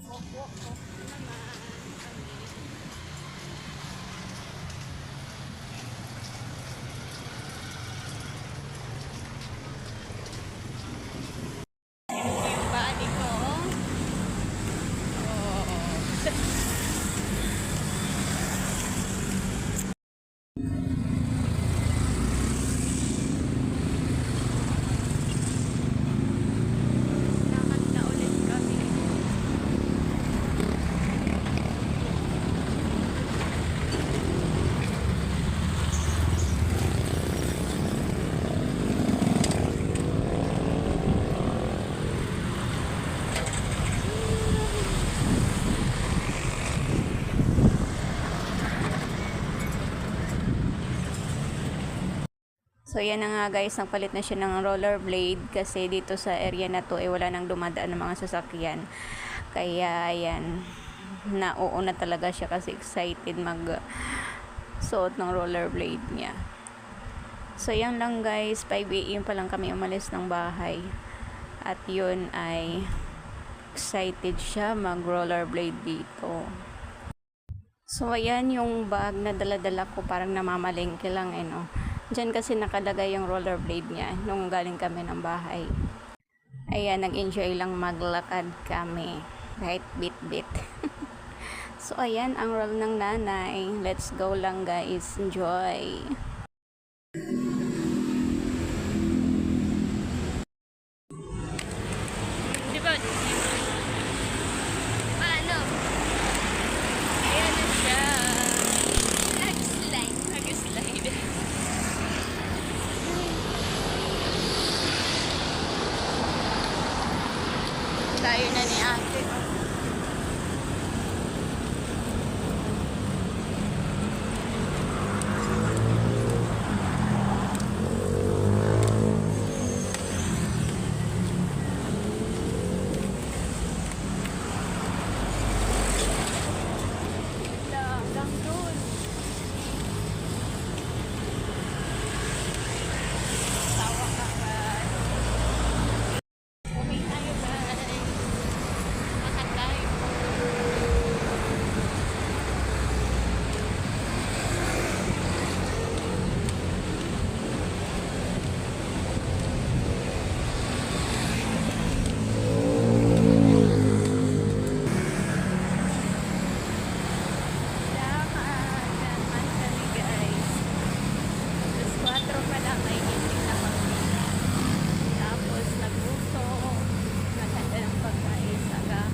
Walk naman kami. Yung body ko. Oh. Lakad na ulit kami. So yan na nga guys, nagpalit na siya ng rollerblade kasi dito sa area na to wala nang dumadaan ng mga sasakyan. Kaya ayan, nauuna talaga siya kasi excited mag suot ng rollerblade niya. So yan lang guys, 5 AM pa lang kami umalis ng bahay. At yun ay excited siya mag rollerblade dito. So ayan yung bag na dala-dala ko, parang namamalengke lang no. Diyan kasi nakalagay yung rollerblade niya nung galing kami ng bahay. Ayan, nag-enjoy lang maglakad kami. Kahit bit-bit. So ayan, ang role ng nanay. Let's go lang guys. Enjoy.